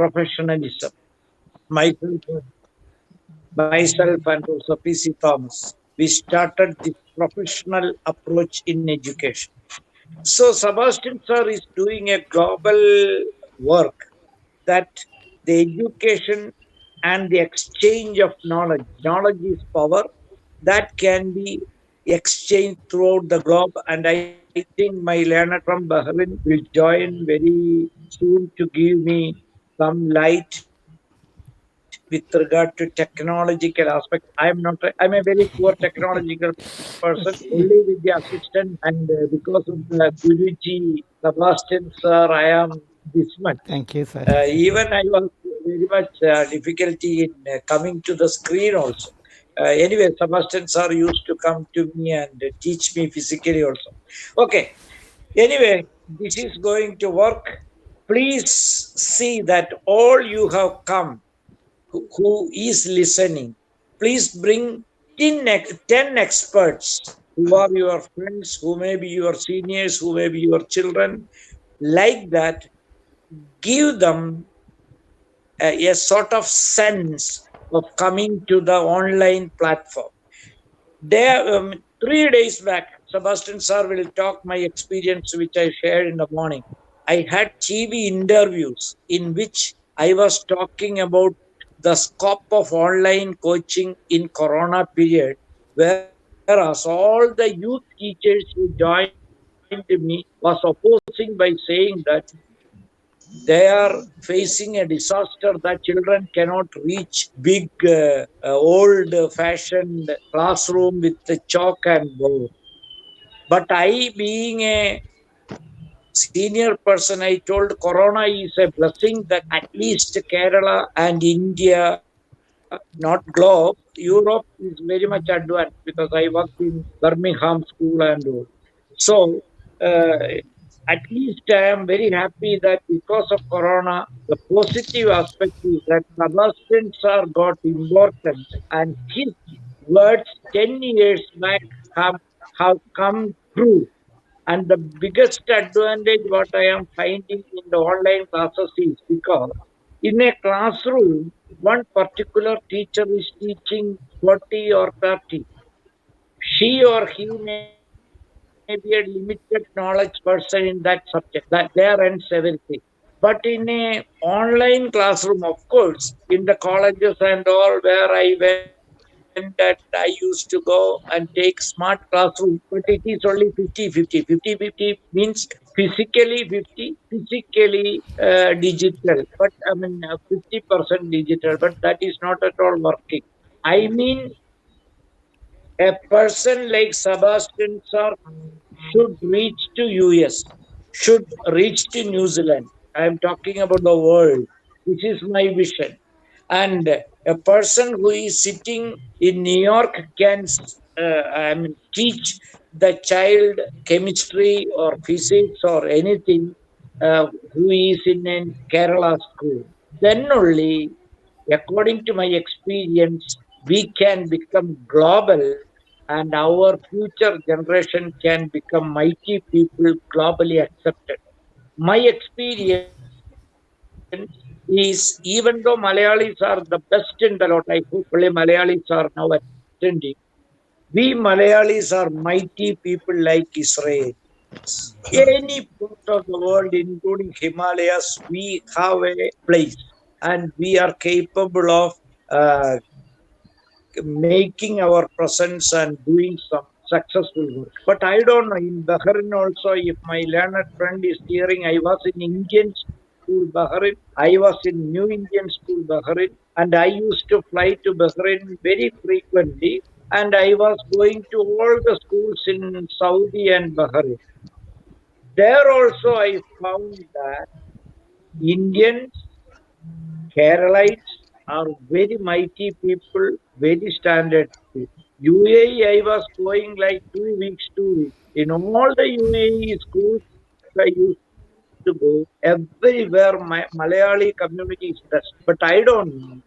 professionalism. Myself and also PC Thomas, we started this professional approach in education. So Sebastian sir is doing a global work that the education and the exchange of knowledge, knowledge is power, that can be exchanged throughout the globe. And I think my learner from Bahrain will join very soon to give me some light with regard to technological aspect. I'm a very poor technological person, only with the assistant, and because of the Guruji, Sebastian sir, I am this much. Thank you, sir. Even I was very much difficulty in coming to the screen also. Anyway, Sebastian sir used to come to me and teach me physically also. Okay. Anyway, this is going to work. Please see that all you have come who is listening, please bring 10 experts who are your friends, who may be your seniors, who may be your children, like that. Give them a sort of sense of coming to the online platform. There, 3 days back, Sebastian sir will talk my experience, which I shared in the morning. I had TV interviews in which I was talking about the scope of online coaching in Corona period, whereas all the youth teachers who joined me was opposing by saying that they are facing a disaster, that children cannot reach big old fashioned classroom with the chalk and board. But I, being a senior person, I told Corona is a blessing that at least Kerala and India, not globe, Europe is very much advanced, because I worked in Birmingham school and all. So, at least I am very happy that because of Corona, the positive aspect is that Sebastians are got important, and his words 10 years back have come true. And the biggest advantage what I am finding in the online classes is because in a classroom, one particular teacher is teaching 40 or 30. She or he may be a limited knowledge person in that subject. That there ends everything. But in a online classroom, of course, in the colleges and all where I went and I used to go and take smart classroom, but it is only 50-50. 50-50 means physically 50, physically digital. But I mean 50% digital, but that is not at all working. I mean, a person like Sebastian sir should reach to US, should reach to New Zealand. I am talking about the world. This is my vision. And a person who is sitting in New York can teach the child chemistry or physics or anything who is in a Kerala school. Then only, according to my experience, we can become global, and our future generation can become mighty people globally accepted. My experience is, even though Malayalis are the best in the lot, I hope only Malayalis are now attending. We Malayalis are mighty people like Israel. Any part of the world, including Himalayas, we have a place, and we are capable of uh, making our presence and doing some successful work. But I don't know, in Bahrain also, if my learned friend is hearing, I was in Indian school Bahrain, I was in New Indian school Bahrain, and I used to fly to Bahrain very frequently, and I was going to all the schools in Saudi and Bahrain. There also I found that Indians, Keralites are very mighty people, very standard people. UAE, I was going like 2 weeks, 2 weeks. In all the UAE schools I used to go, everywhere my Malayali community is best. But I don't know.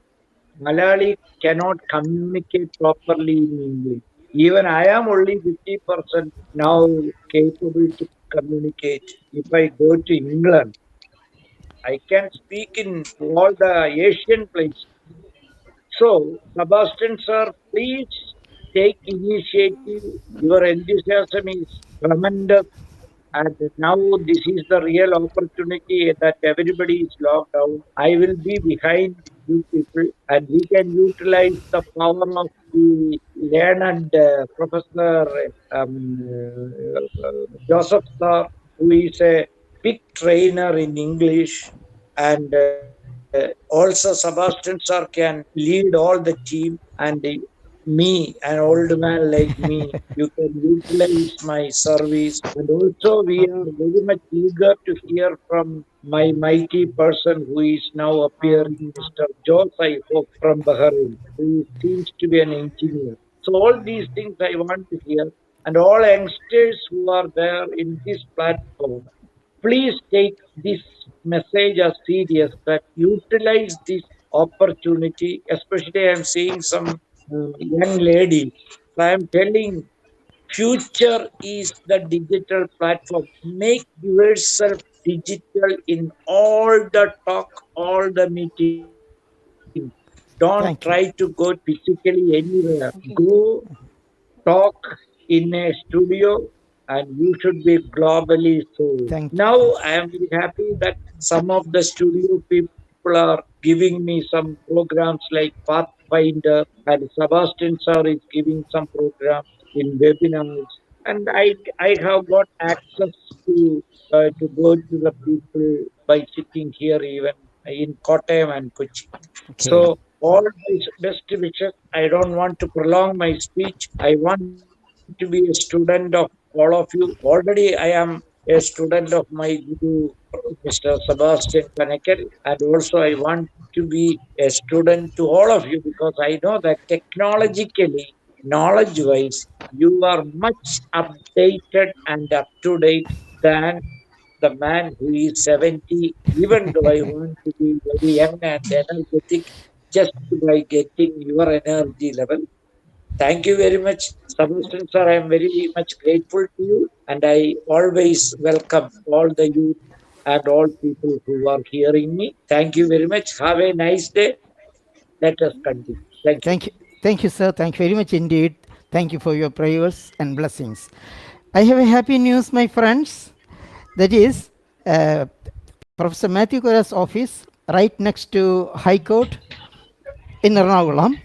Malayali cannot communicate properly in English. Even I am only 50% now capable to communicate. If I go to England, I can speak in all the Asian places. So, Sebastian sir, please take initiative. Your enthusiasm is tremendous. And now this is the real opportunity that everybody is locked down. I will be behind you people, and we can utilize the power of the learned Professor Joseph Sir, who is a big trainer in English, and also Sebastian Sir can lead all the team, and me, an old man like me, you can utilize my service. And also, we are very much eager to hear from my mighty person who is now appearing, Mr. Jose, I hope, from Bahrain, who seems to be an engineer. So, all these things I want to hear, and all youngsters who are there in this platform, please take this message as serious that utilize this opportunity. Especially, I'm seeing some young ladies. So I'm telling, future is the digital platform. Make yourself digital in all the talk, all the meetings. Don't try to go Thank you. physically anywhere. Go talk in a studio, and you should be globally sold. Thank Now you. I am very happy that some of the studio people are giving me some programs like Pathfinder, and Sebastian sir is giving some programs in webinars, and I have got access to go to the people by sitting here even in Kottayam and Kochi. Okay. So all my best wishes. I don't want to prolong my speech. I want to be a student of all of you. Already I am a student of my guru, Mr. Sebastian Kanekal, and also I want to be a student to all of you because I know that technologically, knowledge wise, you are much updated and up to date than the man who is 70, even though I want to be very young and energetic just by getting your energy level. Thank you very much, Sebastian sir. I am very much grateful to you, and I always welcome all the youth and all people who are hearing me. Thank you very much. Have a nice day. Let us continue. Thank you. Thank you. Thank you, sir. Thank you very much indeed. Thank you for your prayers and blessings. I have a happy news, my friends. That is, Professor Mathew Korah's office, right next to High Court in Ernakulam,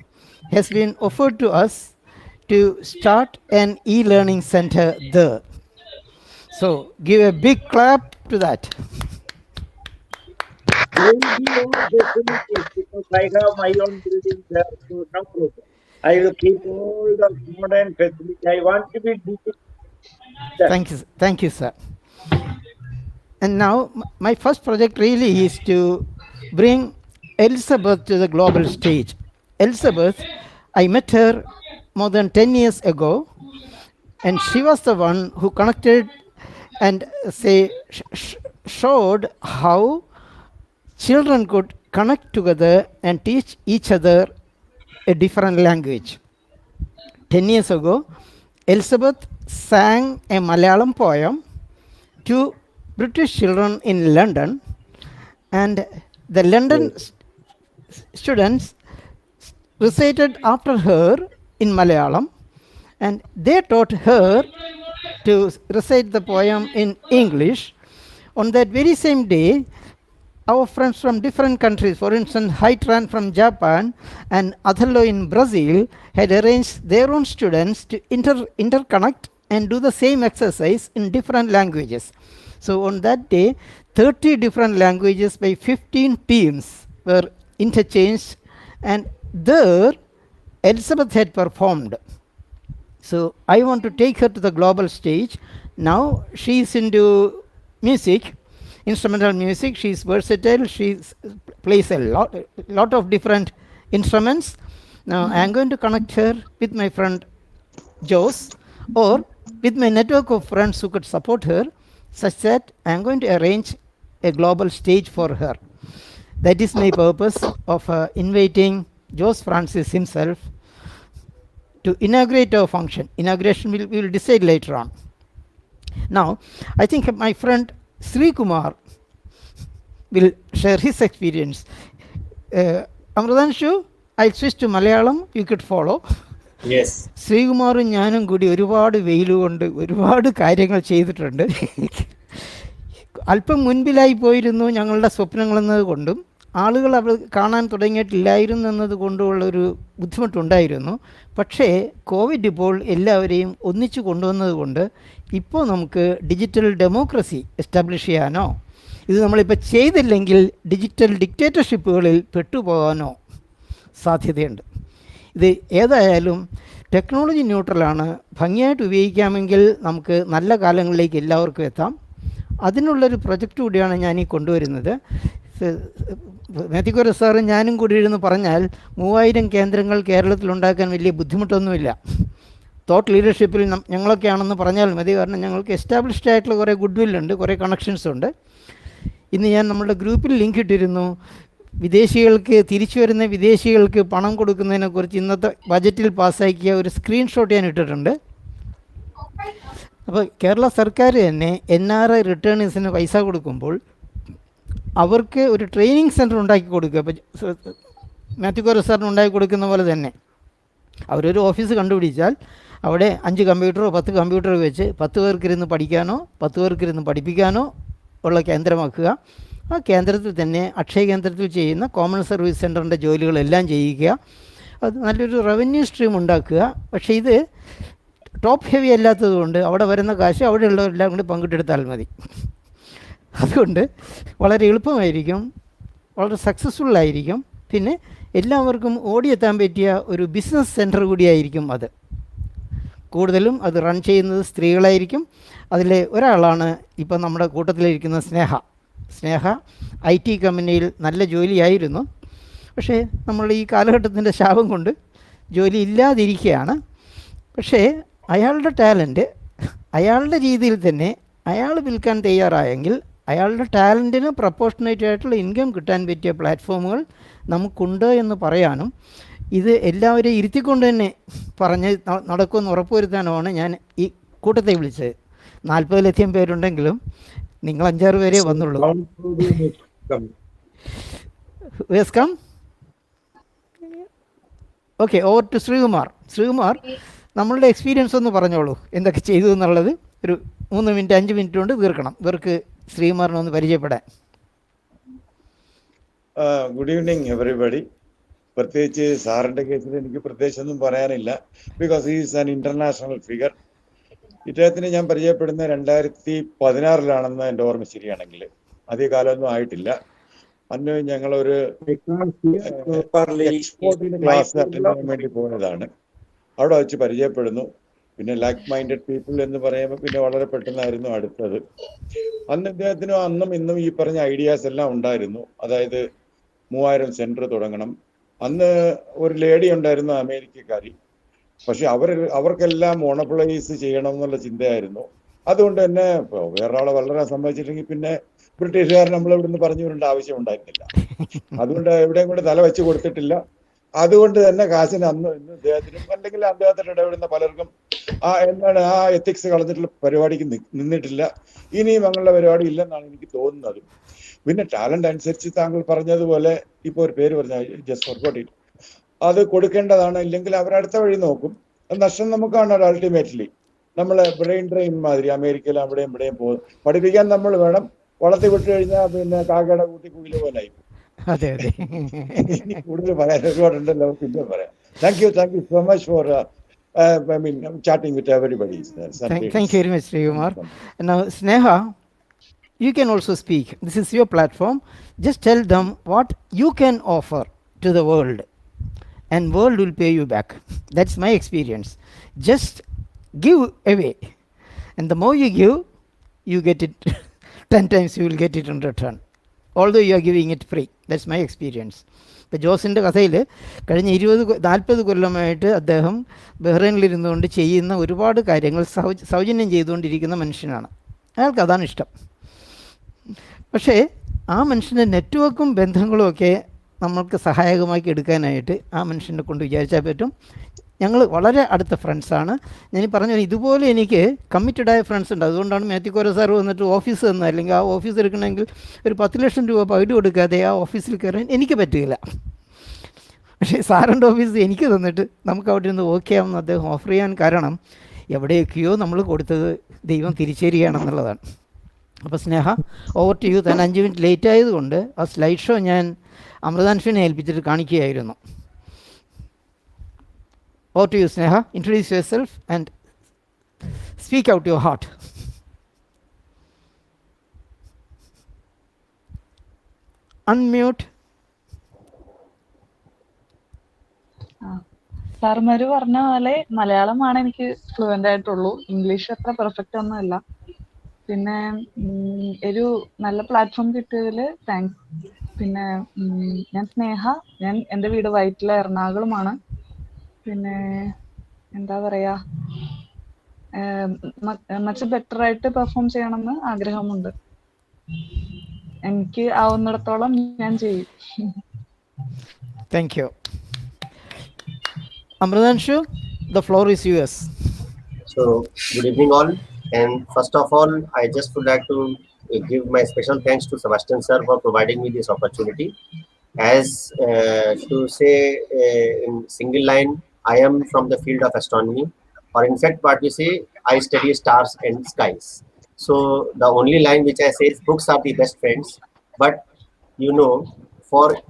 has been offered to us to start an e-learning center there. So give a big clap to that. There will be all facilities because I have my own building there, so no problem. I will keep all the modern facilities. I want to be digital. Thank you, sir. And now, my first project really is to bring Elizabeth to the global stage. Elizabeth, I met her more than 10 years ago, and she was the one who connected and showed how children could connect together and teach each other a different language. 10 years ago, Elizabeth sang a Malayalam poem to British children in London, and the London students recited after her in Malayalam, and they taught her to recite the poem in English. On that very same day, our friends from different countries, for instance, Haitran from Japan and Othello in Brazil, had arranged their own students to interconnect and do the same exercise in different languages. So on that day, 30 different languages by 15 teams were interchanged, and there Elizabeth had performed. So I want to take her to the global stage. Now she is into music, instrumental music. She is versatile. She plays a lot of different instruments. Now I am going to connect her with my friend Jose, or with my network of friends who could support her, such that I am going to arrange a global stage for her. That is my purpose of inviting Jose Francis himself to inaugurate our function. Inauguration we will decide later on. Now, I think my friend Sreekumar will share his experience. Amritanshu, I'll switch to Malayalam. You could follow. Yes. ശ്രീകുമാറും ഞാനും കൂടി ഒരുപാട് വെയിൽ കൊണ്ട് ഒരുപാട് കാര്യങ്ങൾ ചെയ്തിട്ടുണ്ട്. അല്പം മുൻപിലായി പോയിരുന്നു ഞങ്ങളുടെ സ്വപ്നങ്ങളെന്നത് കൊണ്ടും ആളുകൾ അവർ കാണാൻ തുടങ്ങിയിട്ടില്ലായിരുന്നു എന്നത് കൊണ്ടുള്ളൊരു ബുദ്ധിമുട്ടുണ്ടായിരുന്നു. പക്ഷേ കോവിഡ് ഇപ്പോൾ എല്ലാവരെയും ഒന്നിച്ചു കൊണ്ടുവന്നത് കൊണ്ട് ഇപ്പോൾ നമുക്ക് ഡിജിറ്റൽ ഡെമോക്രസി എസ്റ്റാബ്ലിഷ് ചെയ്യാനോ ഇത് നമ്മളിപ്പോൾ ചെയ്തില്ലെങ്കിൽ ഡിജിറ്റൽ ഡിക്റ്റേറ്റർഷിപ്പുകളിൽ പെട്ടുപോകാനോ സാധ്യതയുണ്ട്. ഇത് ഏതായാലും ടെക്നോളജി ന്യൂട്രലാണ്. ഭംഗിയായിട്ട് ഉപയോഗിക്കാമെങ്കിൽ നമുക്ക് നല്ല കാലങ്ങളിലേക്ക് എല്ലാവർക്കും എത്താം. അതിനുള്ളൊരു പ്രൊജക്റ്റ് കൂടിയാണ് ഞാനീ കൊണ്ടുവരുന്നത്. മാത്യു കൊറ സാറും ഞാനും കൂടി ഇരുന്ന് പറഞ്ഞാൽ 3000 കേന്ദ്രങ്ങൾ കേരളത്തിലുണ്ടാക്കാൻ വലിയ ബുദ്ധിമുട്ടൊന്നുമില്ല. തോട്ട് ലീഡർഷിപ്പിൽ ഞങ്ങളൊക്കെയാണെന്ന് പറഞ്ഞാൽ മതി. കാരണം ഞങ്ങൾക്ക് എസ്റ്റാബ്ലിഷ്ഡ് ആയിട്ടുള്ള കുറേ ഗുഡ് വില്ലുണ്ട്, കുറേ കണക്ഷൻസ് ഉണ്ട്. ഇന്ന് ഞാൻ നമ്മുടെ ഗ്രൂപ്പിൽ ലിങ്ക് ഇട്ടിരുന്നു. വിദേശികൾക്ക് തിരിച്ചു വരുന്ന വിദേശികൾക്ക് പണം കൊടുക്കുന്നതിനെക്കുറിച്ച് ഇന്നത്തെ ബജറ്റിൽ പാസ്സാക്കിയ ഒരു സ്ക്രീൻഷോട്ട് ഞാൻ ഇട്ടിട്ടുണ്ട്. അപ്പോൾ കേരള സർക്കാർ തന്നെ NRI റിട്ടേണേഴ്സിന് പൈസ കൊടുക്കുമ്പോൾ അവർക്ക് ഒരു ട്രെയിനിങ് സെൻറ്റർ ഉണ്ടാക്കി കൊടുക്കുക. ഇപ്പോൾ മാത്യു കൊറ സാറിന് ഉണ്ടാക്കി കൊടുക്കുന്ന പോലെ തന്നെ അവരൊരു ഓഫീസ് കണ്ടുപിടിച്ചാൽ അവിടെ 5 കമ്പ്യൂട്ടറോ 10 കമ്പ്യൂട്ടറോ വെച്ച് 10 പേർക്കിരുന്ന് പഠിക്കാനോ 10 പേർക്കിരുന്ന് പഠിപ്പിക്കാനോ ഉള്ള കേന്ദ്രമാക്കുക. ആ കേന്ദ്രത്തിൽ തന്നെ അക്ഷയ കേന്ദ്രത്തിൽ ചെയ്യുന്ന കോമൺ സർവീസ് സെൻറ്ററിൻ്റെ ജോലികളെല്ലാം ചെയ്യിക്കുക. അത് നല്ലൊരു റവന്യൂ സ്ട്രീം ഉണ്ടാക്കുക. പക്ഷേ ഇത് ടോപ്പ് ഹെവി അല്ലാത്തത് കൊണ്ട് അവിടെ വരുന്ന കാശ് അവിടെയുള്ളവരെല്ലാം കൂടി പങ്കിട്ടെടുത്താൽ മതി. അതുകൊണ്ട് വളരെ എളുപ്പമായിരിക്കും, വളരെ സക്സസ്ഫുള്ളായിരിക്കും. പിന്നെ എല്ലാവർക്കും ഓടിയെത്താൻ പറ്റിയ ഒരു ബിസിനസ് സെൻറ്റർ കൂടിയായിരിക്കും അത്. കൂടുതലും അത് റൺ ചെയ്യുന്നത് സ്ത്രീകളായിരിക്കും. അതിലെ ഒരാളാണ് ഇപ്പം നമ്മുടെ കൂട്ടത്തിലിരിക്കുന്ന സ്നേഹ IT കമ്പനിയിൽ നല്ല ജോലിയായിരുന്നു. പക്ഷേ നമ്മൾ ഈ കാലഘട്ടത്തിൻ്റെ ശാപം കൊണ്ട് ജോലി ഇല്ലാതിരിക്കുകയാണ്. പക്ഷേ അയാളുടെ ടാലൻറ്റ് അയാളുടെ രീതിയിൽ തന്നെ അയാൾ വിൽക്കാൻ തയ്യാറായെങ്കിൽ അയാളുടെ ടാലൻറ്റിന് പ്രപ്പോർഷനേറ്റ് ആയിട്ടുള്ള ഇൻകം കിട്ടാൻ പറ്റിയ പ്ലാറ്റ്ഫോമുകൾ നമുക്കുണ്ട് എന്ന് പറയാനും ഇത് എല്ലാവരെയും ഇരുത്തിക്കൊണ്ട് തന്നെ പറഞ്ഞ് നടക്കുമെന്ന് ഉറപ്പുവരുത്താനുമാണ് ഞാൻ ഈ കൂട്ടത്തെ വിളിച്ചത്. 40-ലധികം പേരുണ്ടെങ്കിലും നിങ്ങൾ 5-6 പേരേ വന്നുള്ളൂ. Welcome. Okay, over to Sreekumar. നമ്മളുടെ എക്സ്പീരിയൻസ് ഒന്ന് പറഞ്ഞോളൂ, എന്തൊക്കെ ചെയ്തു എന്നുള്ളത്. ഒരു 3 മിനിറ്റ് 5 മിനിറ്റ് കൊണ്ട് തീർക്കണം. ഇവർക്ക് ശ്രീകുമാറിനൊന്ന് പരിചയപ്പെടാൻ. Good evening everybody. പ്രത്യേകിച്ച് സാറിൻ്റെ കേസിൽ എനിക്ക് പ്രത്യേകിച്ചൊന്നും പറയാനില്ല. Because is an international figure. ഇദ്ദേഹത്തിന് ഞാൻ പരിചയപ്പെടുന്ന 2016 എൻ്റെ ഓർമ്മ ശരിയാണെങ്കിൽ. അധിക കാലമൊന്നും ആയിട്ടില്ല. അന്ന് ഞങ്ങളൊരു ക്ലാസ് അറ്റൻഡ് ചെയ്യാൻ വേണ്ടി പോയതാണ്. അവിടെ വെച്ച് പരിചയപ്പെടുന്നു. പിന്നെ ലൈക്ക് മൈൻഡഡ് പീപ്പിൾ എന്ന് പറയുമ്പോൾ പിന്നെ വളരെ പെട്ടെന്നായിരുന്നു അടുത്തത്. അന്ന് ഇദ്ദേഹത്തിനും അന്നും ഇന്നും ഈ പറഞ്ഞ ഐഡിയാസ് എല്ലാം ഉണ്ടായിരുന്നു. അതായത് 3000 സെൻറ്റർ തുടങ്ങണം. അന്ന് ഒരു ലേഡി ഉണ്ടായിരുന്നു, അമേരിക്കക്കാരി. പക്ഷെ അവർക്കെല്ലാം മോണോപ്പൊളൈസ് ചെയ്യണം എന്നുള്ള ചിന്തയായിരുന്നു. അതുകൊണ്ട് തന്നെ വേറൊരാളെ വളരെ സമ്മതിച്ചിട്ടുണ്ടെങ്കിൽ പിന്നെ ബ്രിട്ടീഷുകാർ നമ്മൾ ഇവിടുന്ന് പറഞ്ഞു വരേണ്ട ആവശ്യം ഉണ്ടായിരുന്നില്ല. അതുകൊണ്ട് എവിടെയും കൂടെ തല വെച്ച് കൊടുത്തിട്ടില്ല. അതുകൊണ്ട് തന്നെ കാശിന് അന്ന് ഇന്ന് ഇദ്ദേഹത്തിനും അല്ലെങ്കിൽ അദ്ദേഹത്തിന് ഇടപെടുന്ന പലർക്കും ആ എത്തിക്സ് കളഞ്ഞിട്ടുള്ള പരിപാടിക്ക് നിന്നിട്ടില്ല. ഇനിയും അങ്ങനെയുള്ള പരിപാടി ഇല്ലെന്നാണ് എനിക്ക് തോന്നുന്നത്. പിന്നെ ടാലന്റ് അനുസരിച്ച് താങ്കൾ പറഞ്ഞതുപോലെ ഇപ്പോൾ ഒരു പേര് പറഞ്ഞ ജസ്റ്റ് ഫോർഗോട്ട് ഇറ്റ്, അത് കൊടുക്കേണ്ടതാണ്. ഇല്ലെങ്കിൽ അവരടുത്ത വഴി നോക്കും. നഷ്ടം നമുക്കാണ് അൾട്ടിമേറ്റ്ലി. നമ്മളെ ബ്രെയിൻ ഡ്രെയിൻ മാതിരി അമേരിക്കയിൽ അവിടെയും ഇവിടെയും പോകും. പഠിപ്പിക്കാൻ നമ്മൾ വേണം. വളർത്തി വിട്ടു കഴിഞ്ഞാൽ പിന്നെ കാക്കയുടെ കൂട്ടി കുയില് പോലായി. ഇനി കൂടുതൽ പറയാൻ ഒരുപാടുണ്ടല്ലോ, പിന്നെ പറയാം. Thank you so much for chatting with everybody. Thank you very much, Sreekumar. Now, Sneha, you can also speak. This is your platform. Just tell them what you can offer to the world, and world will pay you back. That's my experience. Just give away, and the more you give, you get it 10 times you will get it in return, although you are giving it free. That's my experience. ഇപ്പോൾ ജോസിൻ്റെ കഥയിൽ കഴിഞ്ഞ 20-40 കൊല്ലമായിട്ട് അദ്ദേഹം ബഹ്റൈനിലിരുന്നുകൊണ്ട് ചെയ്യുന്ന ഒരുപാട് കാര്യങ്ങൾ സൗജന്യം ചെയ്തുകൊണ്ടിരിക്കുന്ന മനുഷ്യനാണ്. അയാൾക്ക് അതാണ് ഇഷ്ടം. പക്ഷേ ആ മനുഷ്യൻ്റെ നെറ്റ്വർക്കും ബന്ധങ്ങളും ഒക്കെ നമ്മൾക്ക് സഹായകമാക്കി എടുക്കാനായിട്ട് ആ മനുഷ്യനെ കൊണ്ട് വിചാരിച്ചാൽ പറ്റും. ഞങ്ങൾ വളരെ അടുത്ത ഫ്രണ്ട്സാണ്. ഞാൻ പറഞ്ഞ ഇതുപോലെ എനിക്ക് കമ്മിറ്റഡായ ഫ്രണ്ട്സ് ഉണ്ട്. അതുകൊണ്ടാണ് മാത്യു കോര സാർ വന്നിട്ട് ഓഫീസ് തന്നത്. അല്ലെങ്കിൽ ആ ഓഫീസ് എടുക്കണമെങ്കിൽ ഒരു 10 ലക്ഷം രൂപ പൈസ കൊടുക്കാതെ ആ ഓഫീസിൽ കയറാൻ എനിക്ക് പറ്റുകയില്ല. പക്ഷേ സാറിൻ്റെ ഓഫീസ് എനിക്ക് തന്നിട്ട് നമുക്ക് അവിടെ നിന്ന് ഓക്കെ ആവുന്ന അദ്ദേഹം ഓഫർ ചെയ്യാൻ കാരണം എവിടെയൊക്കെയോ നമ്മൾ കൊടുത്തത് ദൈവം തിരിച്ചേരുകയാണെന്നുള്ളതാണ്. അപ്പോൾ സ്നേഹ, ഓവർ ടു യു. തന്നെ 5 മിനിറ്റ് ലേറ്റ് ആയതുകൊണ്ട് ആ സ്ലൈഡ് ഷോ ഞാൻ അമൃതാൻഷുവിനെ ഏൽപ്പിച്ചിട്ട് കാണിക്കുകയായിരുന്നു. Over to you Sneha. Introduce yourself and speak out your heart. Unmute. സാറുമാര് പറഞ്ഞ പോലെ മലയാളമാണ് എനിക്ക് ഫ്ലുവൻ്റ് ആയിട്ടുള്ളൂ. ഇംഗ്ലീഷ് അത്ര പെർഫെക്റ്റ് ഒന്നുമല്ല. പിന്നെ ഒരു നല്ല പ്ലാറ്റ്ഫോം കിട്ടിയതിൽ താങ്ക്സ്. പിന്നെ ഞാൻ സ്നേഹ. എൻ്റെ വീട് വൈറ്റില, എറണാകുളമാണ്. പിന്നെ എന്താ പറയാ, മച്ച് ബെറ്റർ ആയിട്ട് പെർഫോം ചെയ്യണമെന്ന് ആഗ്രഹമുണ്ട്. എനിക്ക് ആവുന്നിടത്തോളം ഞാൻ ചെയ്യും. Thank you. Amritanshu, the floor is yours. So, good evening all. And first of all, I just would like to give my special thanks to Sebastian sir for providing me this opportunity. As to say in single line, I am from the field of astronomy, or in fact, what we say, I study stars and skies. So, the only line which I say is books are the best friends. But you know,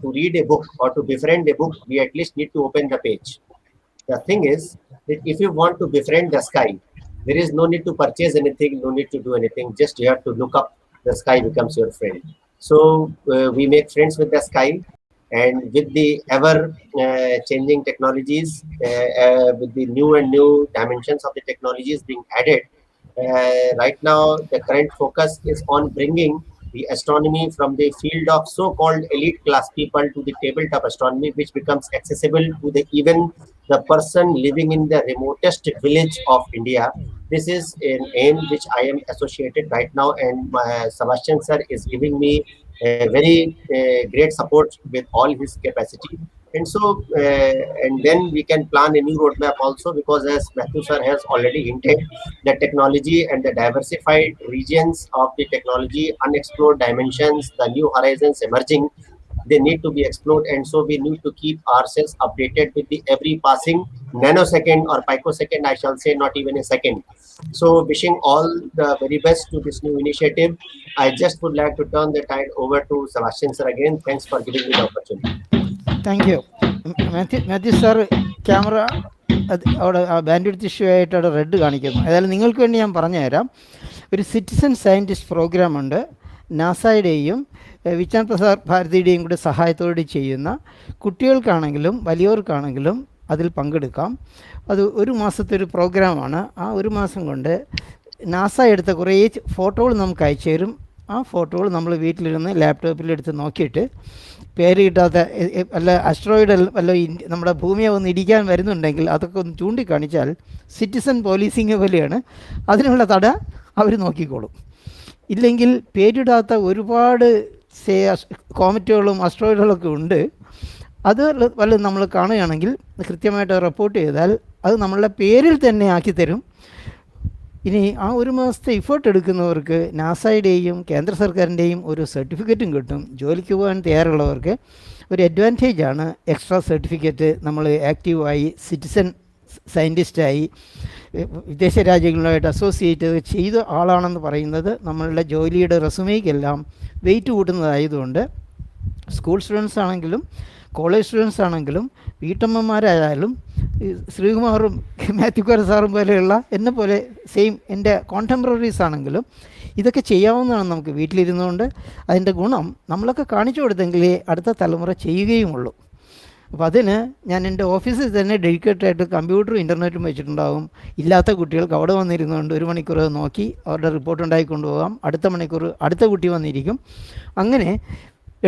to read a book or to befriend a book, we at least need to open the page. The thing is that if you want to befriend the sky, there is no need to purchase anything, no need to do anything. Just you have to look up, the sky becomes your friend. So we make friends with the sky, and with the ever changing technologies, with the new and new dimensions of the technologies being added, right now the current focus is on bringing the astronomy from the field of so-called elite class people to the tabletop astronomy, which becomes accessible to even the person living in the remotest village of India. This is an aim which I am associated right now, and Sebastian sir is giving me a very great support with all his capacity. And so, and then we can plan a new roadmap also, because as Mathew sir has already hinted, the technology and the diversified regions of the technology, unexplored dimensions, the new horizons emerging, they need to be explored. And so we need to keep ourselves updated with the every passing nanosecond or picosecond, I shall say, not even a second. So wishing all the very best to this new initiative. I just would like to turn the tide over to Sebastian sir again. Thanks for giving me the opportunity. Thank you. Mathew sir camera അവിടെ bandwidth issue ആയിട്ട് അവിടെ red കാണിക്കുന്നു. ഏതായാലും നിങ്ങൾക്ക് വേണ്ടി ഞാൻ പറഞ്ഞുതരാം. ഒരു സിറ്റിസൺ സയൻറ്റിസ്റ്റ് പ്രോഗ്രാമുണ്ട്, നാസയുടെയും വിജ്ഞാൻ പ്രസാർ ഭാരതിയുടെയും കൂടെ സഹായത്തോടെ ചെയ്യുന്ന. കുട്ടികൾക്കാണെങ്കിലും വലിയവർക്കാണെങ്കിലും അതിൽ പങ്കെടുക്കാം. അത് ഒരു മാസത്തെ ഒരു പ്രോഗ്രാമാണ്. ആ ഒരു മാസം കൊണ്ട് നാസ എടുത്ത കുറേ ഫോട്ടോകൾ നമുക്ക് അയച്ചു തരും. ആ ഫോട്ടോകൾ നമ്മൾ വീട്ടിലിരുന്ന് ലാപ്ടോപ്പിലെടുത്ത് നോക്കിയിട്ട് പേര് കിട്ടാത്ത വല്ല അസ്ട്രോയിഡ് വല്ല നമ്മുടെ ഭൂമിയെ ഒന്ന് ഇടിക്കാൻ വരുന്നുണ്ടെങ്കിൽ അതൊക്കെ ഒന്ന് ചൂണ്ടിക്കാണിച്ചാൽ സിറ്റിസൺ പോലീസിങ് പോലെയാണ്, അതിനുള്ള തട അവർ നോക്കിക്കോളും. ഇല്ലെങ്കിൽ പേരിടാത്ത ഒരുപാട് കോമറ്റുകളും അസ്ട്രോയിഡുകളൊക്കെ ഉണ്ട്. അത് വല്ലതും നമ്മൾ കാണുകയാണെങ്കിൽ കൃത്യമായിട്ട് റിപ്പോർട്ട് ചെയ്താൽ അത് നമ്മളുടെ പേരിൽ തന്നെ ആക്കിത്തരും. ഇനി ആ ഒരു മാസത്തെ ഇഫേർട്ട് എടുക്കുന്നവർക്ക് നാസയുടെയും കേന്ദ്ര സർക്കാരിൻ്റെയും ഒരു സർട്ടിഫിക്കറ്റും കിട്ടും. ജോലിക്ക് പോകാൻ തയ്യാറുള്ളവർക്ക് ഒരു അഡ്വാൻറ്റേജാണ് എക്സ്ട്രാ സർട്ടിഫിക്കറ്റ്. നമ്മൾ ആക്റ്റീവായി സിറ്റിസൺ സയൻറ്റിസ്റ്റായി വിദേശ രാജ്യങ്ങളുമായിട്ട് അസോസിയേറ്റ് ചെയ്ത ആളാണെന്ന് പറയുന്നത് നമ്മളുടെ ജോലിയുടെ റെസുമേക്കെല്ലാം വെയിറ്റ് കൂട്ടുന്നതായതുകൊണ്ട് സ്കൂൾ സ്റ്റുഡൻസ് ആണെങ്കിലും കോളേജ് സ്റ്റുഡൻസ് ആണെങ്കിലും വീട്ടമ്മമാരായാലും ശ്രീകുമാറും മാത്യു കോര സാറും പോലെയുള്ള എന്നെ പോലെ സെയിം എൻ്റെ കോണ്ടംപററീസ് ആണെങ്കിലും ഇതൊക്കെ ചെയ്യാവുന്നതാണ് നമുക്ക് വീട്ടിലിരുന്നുകൊണ്ട്. അതിൻ്റെ ഗുണം നമ്മളൊക്കെ കാണിച്ചു കൊടുത്തെങ്കിലേ അടുത്ത തലമുറ ചെയ്യുകയുമുള്ളൂ. അപ്പോൾ അതിന് ഞാൻ എൻ്റെ ഓഫീസിൽ തന്നെ ഡെഡിക്കേറ്റഡായിട്ട് കമ്പ്യൂട്ടറും ഇൻ്റർനെറ്റും വെച്ചിട്ടുണ്ടാകും. ഇല്ലാത്ത കുട്ടികൾക്ക് അവിടെ വന്നിരുന്നുകൊണ്ട് 1 മണിക്കൂർ നോക്കി അവരുടെ റിപ്പോർട്ട് ഉണ്ടാക്കിക്കൊണ്ട് പോകാം. അടുത്ത മണിക്കൂർ അടുത്ത കുട്ടി വന്നിരിക്കും. അങ്ങനെ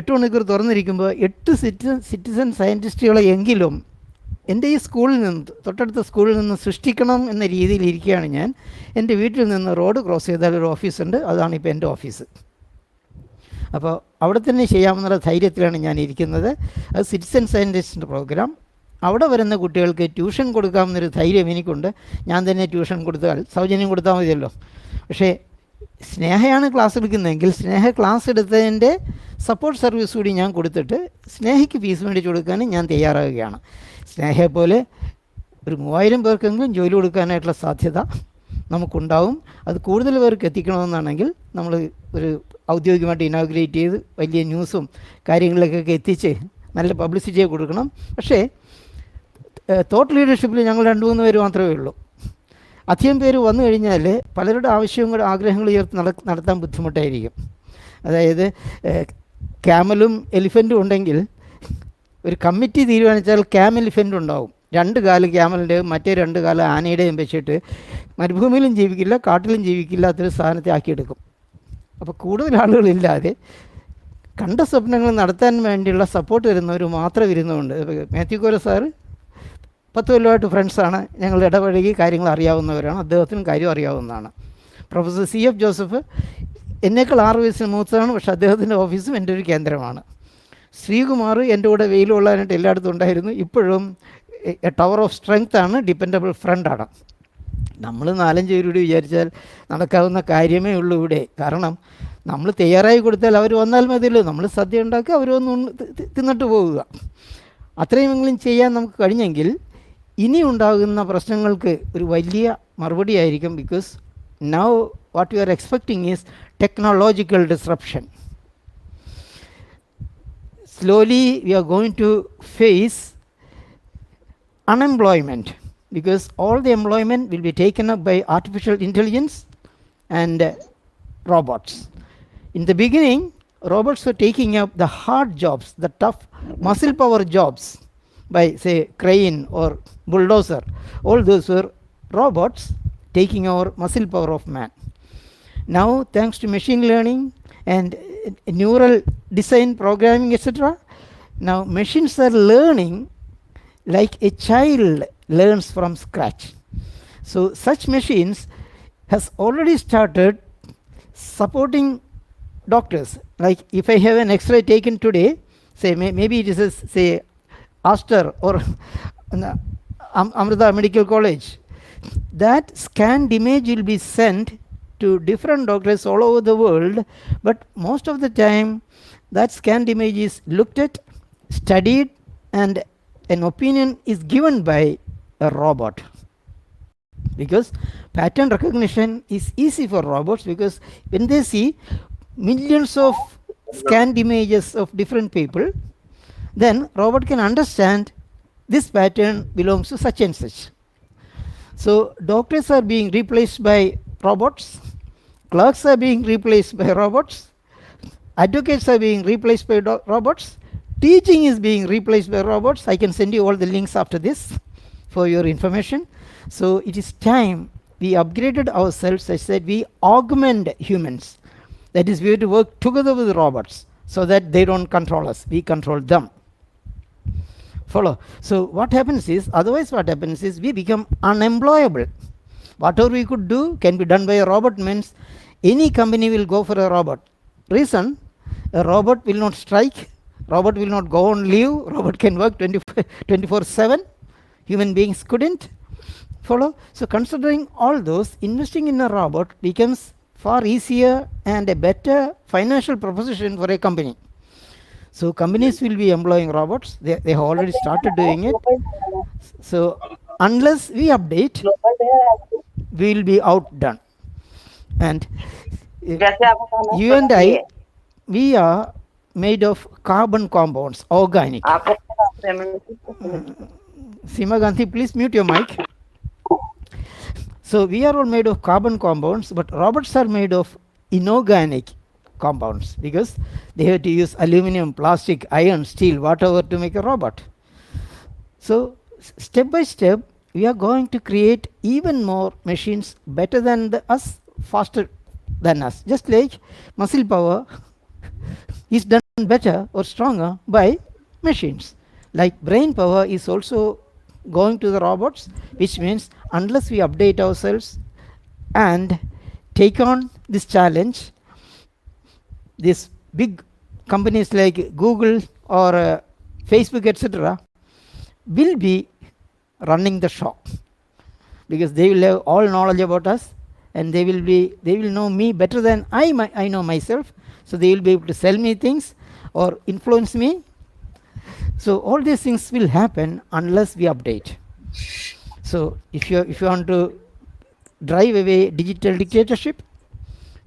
8 മണിക്കൂർ തുറന്നിരിക്കുമ്പോൾ 8 സിറ്റിസൺ സയൻറ്റിസ്റ്റുകളെ എങ്കിലും എൻ്റെ ഈ സ്കൂളിൽ നിന്ന് തൊട്ടടുത്ത സ്കൂളിൽ നിന്ന് സൃഷ്ടിക്കണം എന്ന രീതിയിൽ ഇരിക്കുകയാണ് ഞാൻ. എൻ്റെ വീട്ടിൽ നിന്ന് റോഡ് ക്രോസ് ചെയ്താൽ ഒരു ഓഫീസുണ്ട്, അതാണ് ഇപ്പോൾ എൻ്റെ ഓഫീസ്. അപ്പോൾ അവിടെ തന്നെ ചെയ്യാമെന്നുള്ള ധൈര്യത്തിലാണ് ഞാൻ ഇരിക്കുന്നത്. അത് സിറ്റിസൺ സയൻറ്റിസ്റ്റിൻ്റെ പ്രോഗ്രാം. അവിടെ വരുന്ന കുട്ടികൾക്ക് ട്യൂഷൻ കൊടുക്കാമെന്നൊരു ധൈര്യം എനിക്കുണ്ട്. ഞാൻ തന്നെ ട്യൂഷൻ കൊടുത്താൽ സൗജന്യം കൊടുത്താൽ മതിയല്ലോ. പക്ഷേ സ്നേഹയാണ് ക്ലാസ് എടുക്കുന്നതെങ്കിൽ സ്നേഹ ക്ലാസ് എടുത്തതിൻ്റെ സപ്പോർട്ട് സർവീസ് കൂടി ഞാൻ കൊടുത്തിട്ട് സ്നേഹയ്ക്ക് ഫീസ് മേടിച്ച് കൊടുക്കാനും ഞാൻ തയ്യാറാകുകയാണ്. സ്നേഹയെ പോലെ ഒരു 3000 പേർക്കെങ്കിലും ജോലി കൊടുക്കാനായിട്ടുള്ള സാധ്യത നമുക്കുണ്ടാവും. അത് കൂടുതൽ പേർക്ക് എത്തിക്കണമെന്നാണെങ്കിൽ നമ്മൾ ഒരു ഔദ്യോഗികമായിട്ട് ഇനോഗ്രേറ്റ് ചെയ്ത് വലിയ ന്യൂസും കാര്യങ്ങളിലേക്കൊക്കെ എത്തിച്ച് നല്ല പബ്ലിസിറ്റിയെ കൊടുക്കണം. പക്ഷേ തോട്ട് ലീഡർഷിപ്പിൽ ഞങ്ങൾ 2-3 പേര് മാത്രമേ ഉള്ളൂ. അധികം പേര് വന്നു കഴിഞ്ഞാൽ പലരുടെ ആവശ്യങ്ങളും ആഗ്രഹങ്ങളും ഉയർത്തി നടത്താൻ ബുദ്ധിമുട്ടായിരിക്കും. അതായത് ക്യാമലും എലിഫൻറ്റും ഉണ്ടെങ്കിൽ ഒരു കമ്മിറ്റി തീരുമാനിച്ചാൽ എലിഫൻ്റ് ഉണ്ടാവും. 2 കാല് ക്യാമലിൻ്റെയും മറ്റേ 2 കാല് ആനയുടെയും വെച്ചിട്ട് മരുഭൂമിയിലും ജീവിക്കില്ല, കാട്ടിലും ജീവിക്കില്ലാത്തൊരു സാധനത്തെ ആക്കിയെടുക്കും. അപ്പോൾ കൂടുതൽ ആളുകളില്ലാതെ കണ്ട സ്വപ്നങ്ങൾ നടത്താൻ വേണ്ടിയുള്ള സപ്പോർട്ട് തരുന്നവർ മാത്രം ഇരുന്നുകൊണ്ട്, മാത്യു കോര സാറ് 10 കൊല്ലമായിട്ട് ഫ്രണ്ട്സാണ്, ഞങ്ങൾ ഇടപഴകി കാര്യങ്ങൾ അറിയാവുന്നവരാണ്, അദ്ദേഹത്തിനും കാര്യം അറിയാവുന്നതാണ്. പ്രൊഫസർ CF ജോസഫ് എന്നേക്കാൾ 6 വയസ്സിന് മൂത്തതാണ്, പക്ഷേ അദ്ദേഹത്തിൻ്റെ ഓഫീസും എൻ്റെ ഒരു കേന്ദ്രമാണ്. ശ്രീകുമാർ എൻ്റെ കൂടെ വെയിൽ കൊള്ളാനായിട്ട് എല്ലായിടത്തും ഉണ്ടായിരുന്നു. ഇപ്പോഴും ടവർ ഓഫ് സ്ട്രെങ്ത് ആണ്, ഡിപ്പെൻഡബിൾ ഫ്രണ്ടാണ്. നമ്മൾ 4-5 പേരോട് വിചാരിച്ചാൽ നടക്കാവുന്ന കാര്യമേ ഉള്ളൂ ഇവിടെ. കാരണം നമ്മൾ തയ്യാറായി കൊടുത്താൽ അവർ വന്നാൽ മതിയല്ലോ. നമ്മൾ സദ്യ ഉണ്ടാക്കുക, അവർ വന്ന് തിന്നിട്ട് പോവുക. അത്രയുമെങ്കിലും ചെയ്യാൻ നമുക്ക് കഴിഞ്ഞെങ്കിൽ ഇനി ഉണ്ടാകുന്ന പ്രശ്നങ്ങൾക്ക് ഒരു വലിയ മറുപടി ആയിരിക്കും. Because now what you are expecting is technological disruption. Slowly we are going to face unemployment, because all the employment will be taken up by artificial intelligence and robots. In the beginning, robots were taking up the hard jobs, the tough muscle power jobs by, say, crane or bulldozer. All those were robots taking over muscle power of man. Now, thanks to machine learning and neural design programming, etc., now machines are learning like a child learns from scratch. So such machines has already started supporting doctors. Like if I have an X-ray taken today, say maybe it is a, say, Astor or Amrita Medical College, that scanned image will be sent to different doctors all over the world, but most of the time that scanned image is looked at, studied, and an opinion is given by a robot. Because pattern recognition is easy for robots, because when they see millions of scanned images of different people, then robot can understand this pattern belongs to such and such. So doctors are being replaced by robots, clerks are being replaced by robots, advocates are being replaced by robots, teaching is being replaced by robots. I can send you all the links after this for your information. So it is time we upgraded ourselves such that we augment humans. That is, we have to work together with robots so that they don't control us, we control them. Follow? So what happens is, otherwise what happens is we become unemployable. Whatever we could do can be done by a robot, means any company will go for a robot. Reason, a robot will not strike, robot will not go on leave, robot can work 24/7, human beings couldn't. Follow? So considering all those, investing in a robot becomes far easier and a better financial proposition for a company. So companies will be employing robots, they have already started doing it. So unless we update, we will be outdone. And you and I, we are made of carbon compounds, organic. Seema Gandhi, please mute your mic. So we are all made of carbon compounds, but robots are made of inorganic compounds, because they have to use aluminum, plastic, iron, steel, whatever to make a robot. So step by step, we are going to create even more machines better than us, faster than us. Just like muscle power is done better or stronger by machines. Like brain power is also going to the robots, which means unless we update ourselves and take on this challenge, these big companies like Google or Facebook, etc., will be running the show, because they will have all knowledge about us, and they will know me better than I know myself. So they will be able to sell me things or influence me. So all these things will happen unless we update. So if you want to drive away digital dictatorship,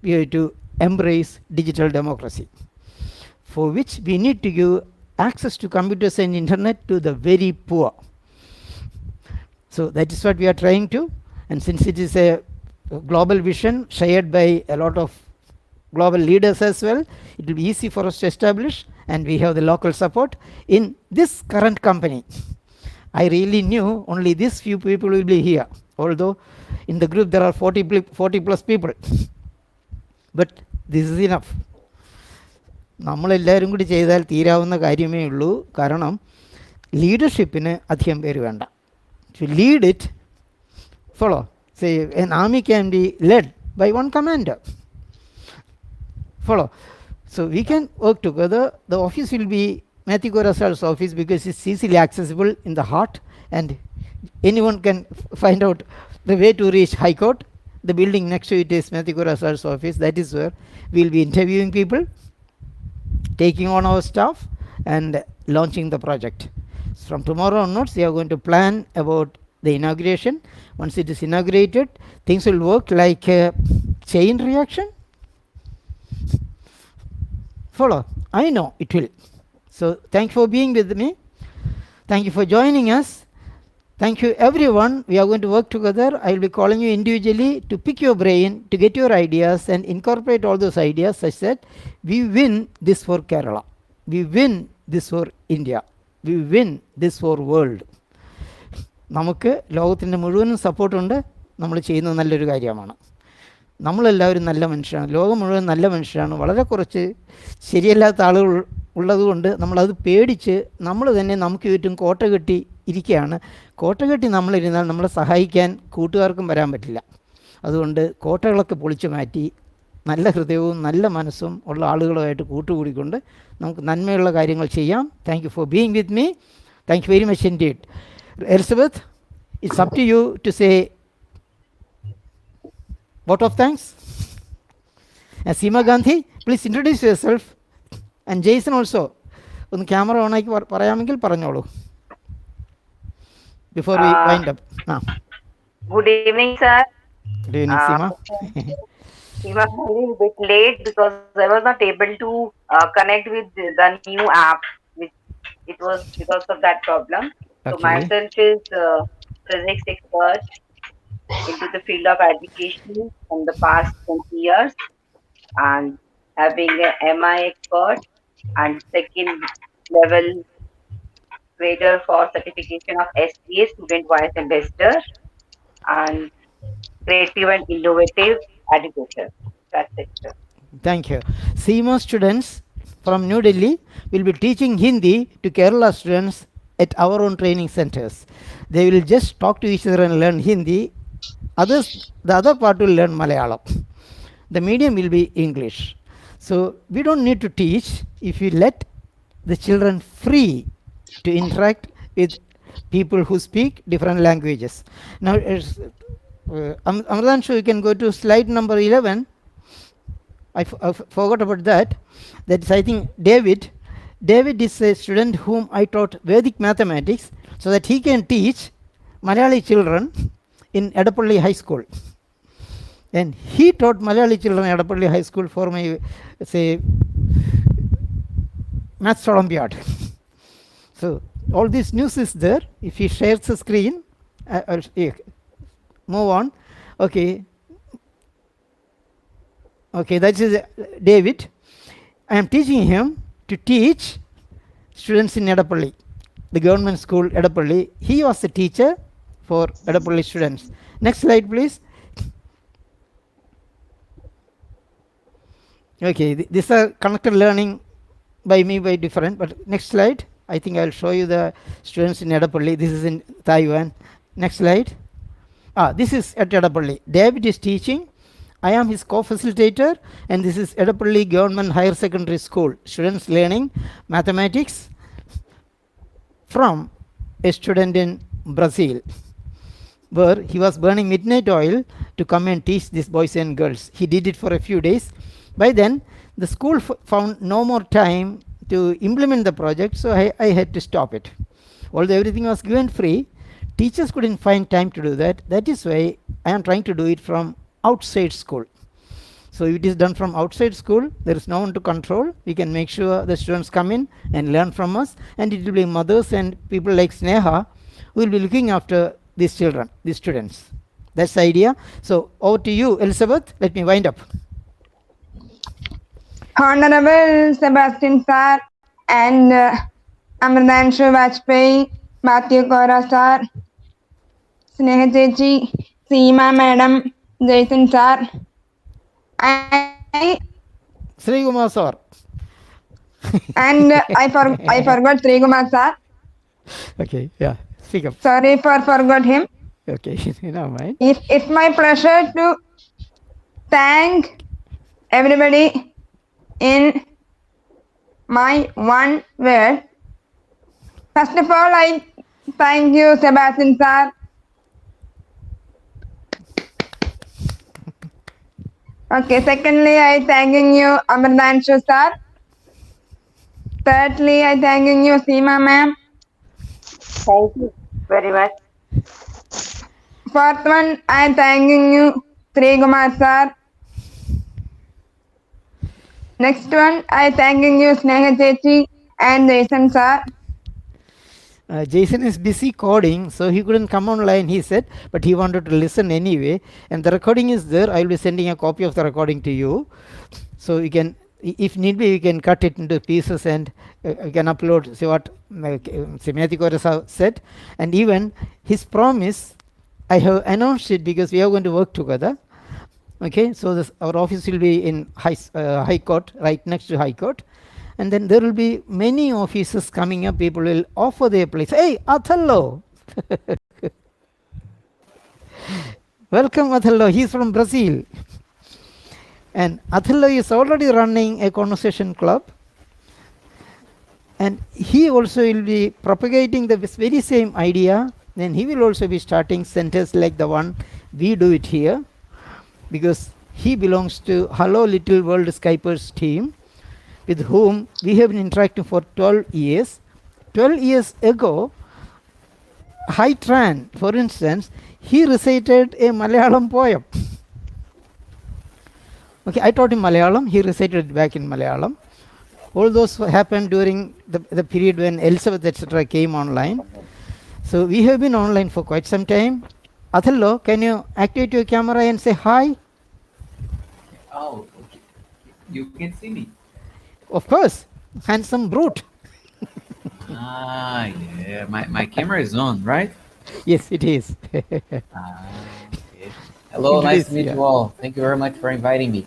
we have to embrace digital democracy, for which we need to give access to computers and internet to the very poor. So that is what we are trying to, and since it is a global vision shared by a lot of global leaders as well, it will be easy for us to establish, and we have the local support in this current company. I really knew only these few people will be here, although in the group there are 40 plus people, but this is enough. നമ്മളെല്ലാവരും കൂടി ചെയ്താൽ തീരാവുന്ന കാര്യമേ ഉള്ളൂ. കാരണം ലീഡർഷിപ്പിന് അധികം പേര് വേണ്ട. To lead it, follow. Say an army can be led by one commander. Follow. So we can work together. The office will be Mathew Korah's office because it's easily accessible in the heart, and anyone can find out the way to reach High Court. The building next to it is Mathew Korah's office. That is where we will be interviewing people, taking on our staff, and launching the project. From tomorrow onwards, we are going to plan about the inauguration. Once it is inaugurated, things will work like a chain reaction. Follow. I know it will. So thank you for being with me. Thank you for joining us. Thank you everyone. We are going to work together. I will be calling you individually to pick your brain, to get your ideas and incorporate all those ideas such that we win this for Kerala. We win this for India. We win this for world. നമുക്ക് ലോകത്തിൻ്റെ മുഴുവനും സപ്പോർട്ടുണ്ട്. നമ്മൾ ചെയ്യുന്നത് നല്ലൊരു കാര്യമാണ്. നമ്മളെല്ലാവരും നല്ല മനുഷ്യരാണ്. ലോകം മുഴുവൻ നല്ല മനുഷ്യരാണ്. വളരെ കുറച്ച് ശരിയല്ലാത്ത ആളുകൾ ഉള്ളതുകൊണ്ട് നമ്മളത് പേടിച്ച് നമ്മൾ തന്നെ നമുക്ക് ചുറ്റും കോട്ട കെട്ടി ഇരിക്കുകയാണ്. കോട്ട കെട്ടി നമ്മളിരുന്നാൽ നമ്മളെ സഹായിക്കാൻ കൂട്ടുകാർക്കും വരാൻ പറ്റില്ല. അതുകൊണ്ട് കോട്ടകളൊക്കെ പൊളിച്ചു മാറ്റി നല്ല ഹൃദയവും നല്ല മനസ്സും ഉള്ള ആളുകളുമായിട്ട് കൂട്ടുകൂടിക്കൊണ്ട് നമുക്ക് നന്മയുള്ള കാര്യങ്ങൾ ചെയ്യാം. Thank you for being with me. Thank you very much indeed. Elizabeth, it's up to you to say vote of thanks. And Seema Gandhi, please introduce yourself. And Jaison also. ഒന്ന് ക്യാമറ ഓൺ ആക്കി പറയാമെങ്കിൽ പറഞ്ഞോളൂ before we wind up. Good evening, sir. Good evening, Seema. Seema, I'm a bit late because I was not able to connect with the new app. It was because of that problem. So Okay. myself is physics expert into the field of education from the past 20 years, and having an MI expert and second level grader for certification of SPA, Student Vice Ambassador, and creative and innovative education. That's it, sir. Thank you. Seema students from New Delhi will be teaching Hindi to Kerala students at our own training centers. They will just talk to each other and learn Hindi. The other part will learn Malayalam. The medium will be English. So we don't need to teach if we let the children free to interact with people who speak different languages. Now, Amritanshu, you can go to slide number 11. I forgot about that. That is, I think, David. David is a student whom I taught Vedic mathematics so that he can teach Malayali children in Edapalli High School. And he taught Malayali children at Edapalli High School for my, say, Maths Olympiad. So all this news is there. If he shares the screen, I'll move on. Okay. Okay, that is David. I am teaching him to teach students in Edapalli, the government school Edapalli. He was a teacher for Edapalli students. Next slide, please. Okay, these are connected learning by me by different, but next slide. I think I'll show you the students in Edapalli. This is in Taiwan. Next slide. This is at Edapalli. David is teaching. I am his co-facilitator, and this is Edapalli Government Higher Secondary School. Students learning mathematics from a student in Brazil, where he was burning midnight oil to come and teach these boys and girls. He did it for a few days. By then, the school found no more time to implement the project, so I had to stop it. Although everything was given free, teachers couldn't find time to do that. That is why I am trying to do it from outside school. So if it is done from outside school, there is no one to control. We can make sure the students come in and learn from us, and it will be mothers and people like Sneha who will be looking after these children, these students. That's the idea. So over to you, Elizabeth. Let me wind up. Honorable Sebastian Sir and Amritanshu Vajpayee, Mathew Korah Sir, Sneha Chechi, Seema Madam, Jaison Sir. Sreekumar sir. And I forgot Sreekumar Sir. Okay, yeah, speak up. Sorry for forgot him. Okay, never mind. It's my pleasure to thank everybody in my one word. First of all, I thank you, Sebastian Sir. Okay, secondly, I thanking you, Amritanshu Sir. Thirdly, I thanking you, Seema Ma'am. Thank you very much. Fourth one, I thanking you, Sreekumar Sir. Next one, I thanking you, Sneha Chechi and Jaison Sir. Jaison is busy coding, so he couldn't come online, he said, but he wanted to listen anyway. And the recording is there. I will be sending a copy of the recording to you. So you can, if need be, you can cut it into pieces and you can upload, see what Mathew Korah said. And even his promise, I have announced it because we are going to work together. Okay, so this, our office will be in High Court, right next to High Court. And then there will be many offices coming up. People will offer their place. Hey, Othello! Welcome, Othello. He's from Brazil. And Othello is already running a conversation club. And he also will be propagating the very same idea. Then he will also be starting centers like the one we do it here, because he belongs to Hello Little World Skypers team, with whom we have been interacting for 12 years. 12 years ago, Tran, for instance, he recited a Malayalam poem. Okay, I taught him Malayalam, he recited it back in Malayalam. All those happened during the period when Elizabeth, etc. came online. So we have been online for quite some time. Othello, can you activate your camera and say hi? Oh, okay. You can see me. Of course, handsome brute. Ah, yeah. My camera is on, right? Yes, it is. Okay. Hello, nice to meet you all. Thank you very much for inviting me.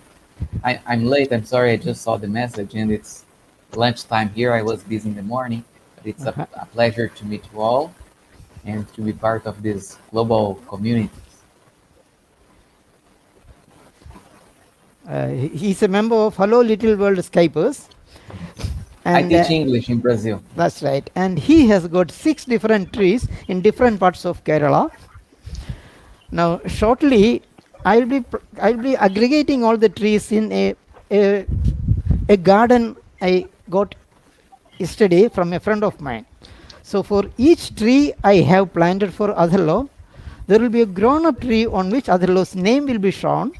I'm late. I'm sorry. I just saw the message, and it's lunchtime here. I was busy in the morning, but it's a pleasure to meet you all and to be part of this global community. He's a member of Hello Little World Skypers. And, I teach English in Brazil. That's right. And he has got 6 different trees in different parts of Kerala. Now, shortly, I'll be aggregating all the trees in a garden I got yesterday from a friend of mine. So for each tree I have planted for Othello, there will be a grown-up tree on which Othello's name will be shown.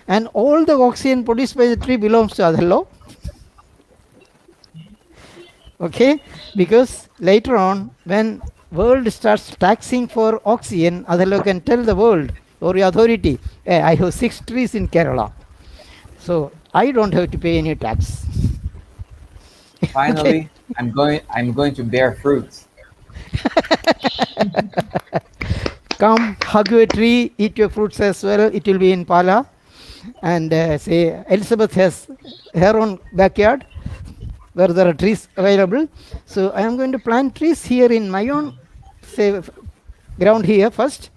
And all the oxygen produced by the tree belongs to Othello. Okay, because later on, when world starts taxing for oxygen, Othello can tell the world or the authority, hey, I have 6 trees in Kerala, so I don't have to pay any tax. Finally, okay. I'm going to bear fruits. Come, hug a tree, eat your fruits as well. It will be in Pala. And say Elizabeth has her own backyard where there are trees available. So I am going to plant trees here in my own ground here first,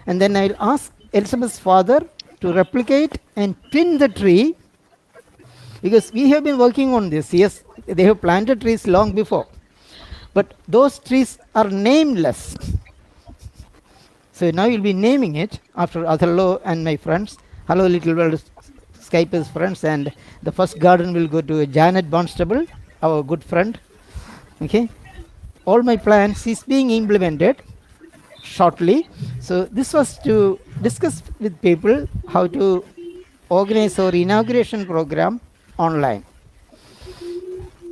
and then I will ask Elizabeth's father to replicate and pin the tree, because we have been working on this. Yes, they have planted trees long before, but those trees are nameless. So now you'll be naming it after Othello and my friends. Hello, Little World Skype's friends, and the first garden will go to Janet Bonstable, our good friend. Okay, all my plans is being implemented shortly. So this was to discuss with people how to organize our inauguration program online.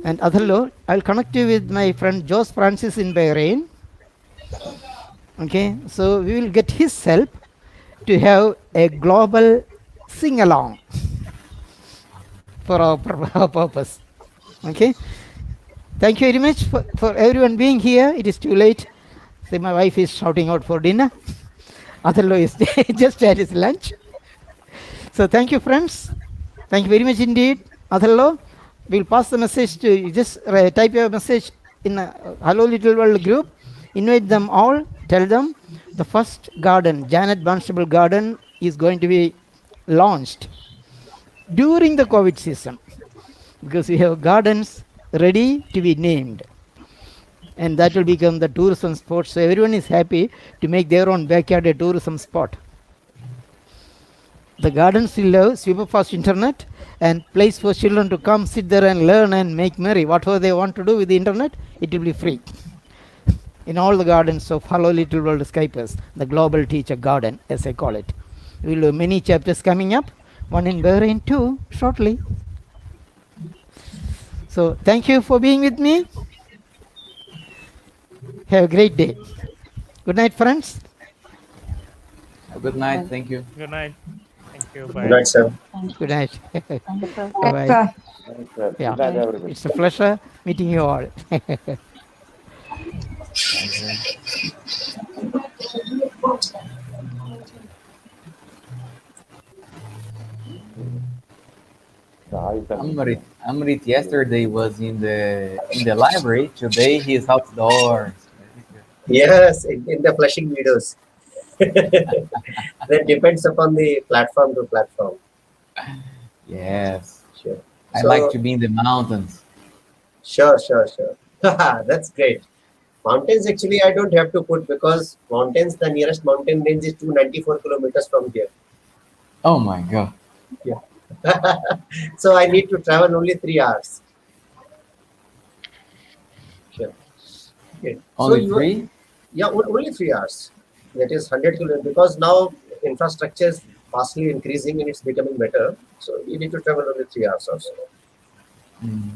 And Othello, I'll connect you with my friend Jose Francis in Bahrain. Okay, so we will get his help to have a global sing along for our purpose. Okay, thank you very much for everyone being here. It is too late. See, my wife is shouting out for dinner. Othello is just at his lunch. So thank you, friends. Thank you very much indeed. Othello, we'll pass the message to you. Just type your message in Hello Little World group. Invite them all. Tell them the first garden, Janet Barnstable Garden, is going to be launched during the COVID season, because we have gardens ready to be named, and that will become the tourism spot. So everyone is happy to make their own backyard a tourism spot. The gardens will have super fast internet and place for children to come sit there and learn and make merry. Whatever they want to do with the internet, it will be free. In all the gardens of Hello Little World Skypers, the Global Teacher Garden, as I call it. We will have many chapters coming up, one in Bahrain too, shortly. So thank you for being with me. Have a great day. Good night, friends. Good night. Thank you. Good night. Thank you. Good Bye. night, sir. Good night. Thank you, sir. Bye-bye. Sir. Yeah. Good night, everybody. It's a pleasure meeting you all. Amrit yesterday was in the library. Today he is outdoors. Yes, in the flushing videos. That depends upon the platform to platform. Yes. Sure. I So- like to be in the mountains. Sure. That's great. Mountains, actually, I don't have to put, because mountains, the nearest mountain range is 294 kilometers from here. Oh my God. So I need to travel only 3 hours. Sure. Okay. Only you- three? Yeah, only 3 hours. That is 100 kilometers, because now infrastructure is vastly increasing and it's becoming better. So you need to travel only 3 hours or so. Mm.